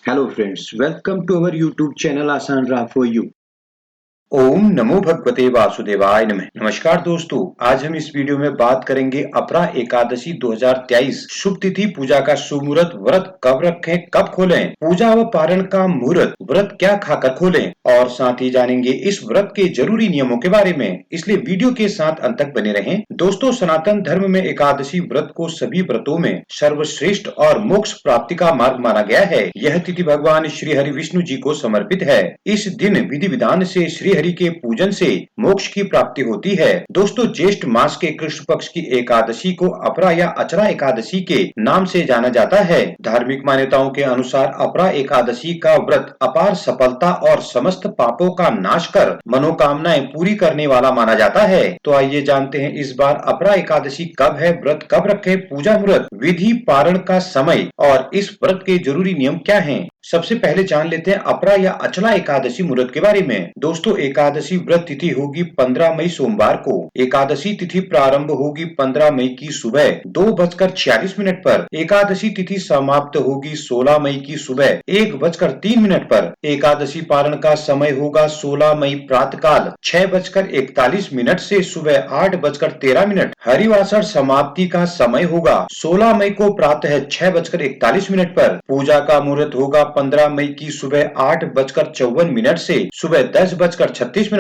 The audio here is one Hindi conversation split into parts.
Hello friends, welcome to our YouTube channel Asan Ra for you. ओम नमो भगवते वासुदेवाय नमः। नमस्कार दोस्तों, आज हम इस वीडियो में बात करेंगे अपरा एकादशी 2023 शुभ तिथि पूजा का शुभ मुहूर्त, व्रत कब रखें, कब खोलें, पूजा व पारण का मुहूर्त, व्रत क्या खाकर खोलें और साथ ही जानेंगे इस व्रत के जरूरी नियमों के बारे में, इसलिए वीडियो के साथ अंत तक बने रहें। दोस्तों, सनातन धर्म में एकादशी व्रत को सभी व्रतों में सर्वश्रेष्ठ और मोक्ष प्राप्ति का मार्ग माना गया है। यह तिथि भगवान श्री हरि विष्णु जी को समर्पित है। इस दिन विधि विधान से श्री हरि के पूजन से मोक्ष की प्राप्ति होती है। दोस्तों, ज्येष्ठ मास के कृष्ण पक्ष की एकादशी को अपरा या अचरा एकादशी के नाम से जाना जाता है। धार्मिक मान्यताओं के अनुसार अपरा एकादशी का व्रत अपार सफलता और समस्त पापों का नाश कर मनोकामनाएं पूरी करने वाला माना जाता है। तो आइए जानते हैं इस बार अपरा एकादशी कब है, व्रत कब रखें, पूजा मुहूर्त, विधि पारण का समय और इस व्रत के जरूरी नियम क्या हैं। सबसे पहले जान लेते हैं अपरा या अचला एकादशी मुहूर्त के बारे में। दोस्तों, एकादशी व्रत तिथि होगी 15 मई सोमवार को। एकादशी तिथि प्रारंभ होगी 15 मई की सुबह 2:46 पर। एकादशी तिथि समाप्त होगी 16 मई की सुबह 1:03 पर। एकादशी पारण का समय होगा 16 मई प्रातःकाल 6:41 से सुबह 8:13। हरिवासर समाप्ति का समय होगा 16 मई को प्रातः 6:41 पर। पूजा का मुहूर्त होगा 15 मई की सुबह 8:54 से सुबह 10:36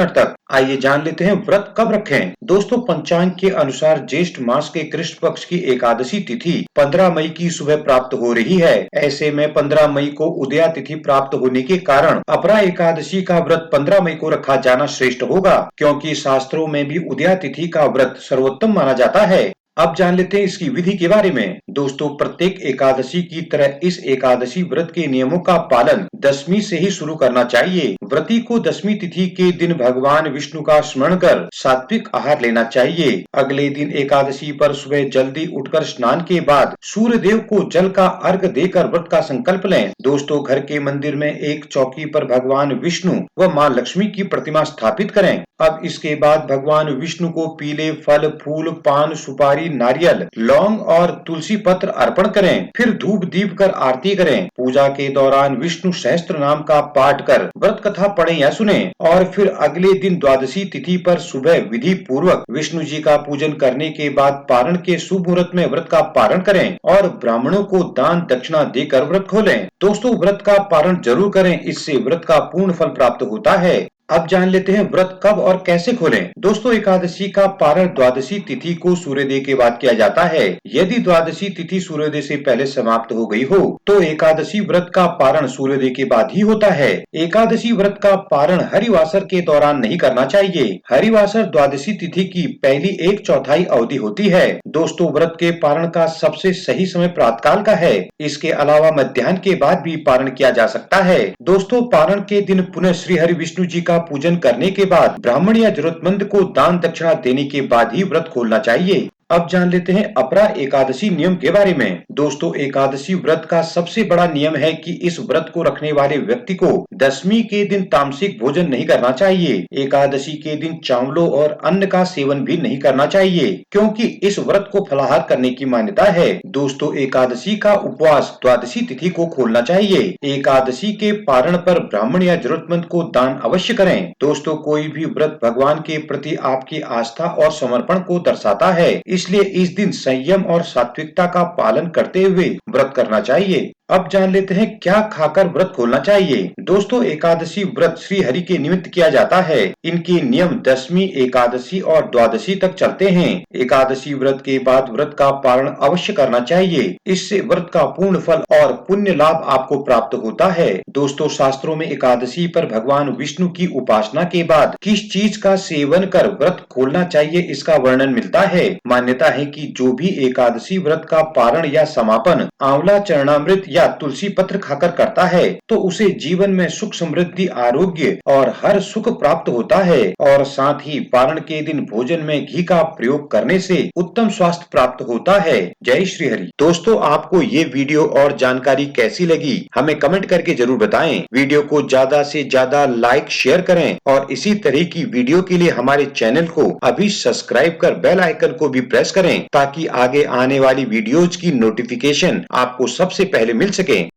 तक। आइए जान लेते हैं व्रत कब रखें। दोस्तों, पंचांग के अनुसार ज्येष्ठ मास के कृष्ण पक्ष की एकादशी तिथि 15 मई की सुबह प्राप्त हो रही है। ऐसे में 15 मई को उदया तिथि प्राप्त होने के कारण अपरा एकादशी का व्रत 15 मई को रखा जाना श्रेष्ठ होगा, क्योंकि शास्त्रों में भी उदया तिथि का व्रत सर्वोत्तम माना जाता है। अब जान लेते हैं इसकी विधि के बारे में। दोस्तों, प्रत्येक एकादशी की तरह इस एकादशी व्रत के नियमों का पालन दशमी से ही शुरू करना चाहिए। व्रती को दशमी तिथि के दिन भगवान विष्णु का स्मरण कर सात्विक आहार लेना चाहिए। अगले दिन एकादशी पर सुबह जल्दी उठकर स्नान के बाद सूर्य देव को जल का अर्घ देकर व्रत का संकल्प लें। दोस्तों, घर के मंदिर में एक चौकी पर भगवान विष्णु व माँ लक्ष्मी की प्रतिमा स्थापित करें। अब इसके बाद भगवान विष्णु को पीले फल, फूल, पान, सुपारी, नारियल, लौंग और तुलसी पत्र अर्पण करें। फिर धूप दीप कर आरती करें। पूजा के दौरान विष्णु सहस्त्र नाम का पाठ कर व्रत कथा पढ़ें या सुने और फिर अगले दिन द्वादशी तिथि पर सुबह विधि पूर्वक विष्णु जी का पूजन करने के बाद पारण के शुभ मुहूर्त में व्रत का पारण करें और ब्राह्मणों को दान दक्षिणा देकर व्रत खोलें। दोस्तों, व्रत का पारण जरूर करें, इससे व्रत का पूर्ण फल प्राप्त होता है। अब जान लेते हैं व्रत कब और कैसे खोलें। दोस्तों, एकादशी का पारण द्वादशी तिथि को सूर्योदय के बाद किया जाता है। यदि द्वादशी तिथि सूर्योदय से पहले समाप्त हो गई हो तो एकादशी व्रत का पारण सूर्योदय के बाद ही होता है। एकादशी व्रत का पारण हरिवासर के दौरान नहीं करना चाहिए। हरिवासर द्वादशी तिथि की पहली 1/4 अवधि होती है। दोस्तों, व्रत के पारण का सबसे सही समय प्रातःकाल का है। इसके अलावा मध्याह्न के बाद भी पारण किया जा सकता है। दोस्तों, पारण के दिन पुनः श्री हरि विष्णु जी का पूजन करने के बाद ब्राह्मण या जरूरतमंद को दान दक्षिणा देने के बाद ही व्रत खोलना चाहिए। अब जान लेते हैं अपरा एकादशी नियम के बारे में। दोस्तों, एकादशी व्रत का सबसे बड़ा नियम है कि इस व्रत को रखने वाले व्यक्ति को दशमी के दिन तामसिक भोजन नहीं करना चाहिए। एकादशी के दिन चावलों और अन्न का सेवन भी नहीं करना चाहिए, क्योंकि इस व्रत को फलाहार करने की मान्यता है। दोस्तों, एकादशी का उपवास द्वादशी तिथि को खोलना चाहिए। एकादशी के पारण पर ब्राह्मण या जरूरतमंद को दान अवश्य करें। दोस्तों, कोई भी व्रत भगवान के प्रति आपकी आस्था और समर्पण को दर्शाता है, इसलिए इस दिन संयम और सात्विकता का पालन करते हुए व्रत करना चाहिए। अब जान लेते हैं क्या खाकर व्रत खोलना चाहिए। दोस्तों, एकादशी व्रत श्री हरि के निमित्त किया जाता है। इनके नियम दशमी, एकादशी और द्वादशी तक चलते हैं। एकादशी व्रत के बाद व्रत का पारण अवश्य करना चाहिए। इससे व्रत का पूर्ण फल और पुण्य लाभ आपको प्राप्त होता है। दोस्तों, शास्त्रों में एकादशी पर भगवान विष्णु की उपासना के बाद किस चीज का सेवन कर व्रत खोलना चाहिए इसका वर्णन मिलता है। मान्यता है कि जो भी एकादशी व्रत का पारण या समापन आंवला चरणामृत या तुलसी पत्र खाकर करता है तो उसे जीवन में सुख, समृद्धि, आरोग्य और हर सुख प्राप्त होता है। और साथ ही पारण के दिन भोजन में घी का प्रयोग करने से उत्तम स्वास्थ्य प्राप्त होता है। जय श्री हरि। दोस्तों, आपको ये वीडियो और जानकारी कैसी लगी हमें कमेंट करके जरूर बताएं। वीडियो को ज्यादा से ज्यादा लाइक, शेयर करें और इसी तरह की वीडियो के लिए हमारे चैनल को अभी सब्सक्राइब कर बेल आइकन को भी प्रेस करें, ताकि आगे आने वाली वीडियोज की नोटिफिकेशन आपको सबसे पहले मिल सके।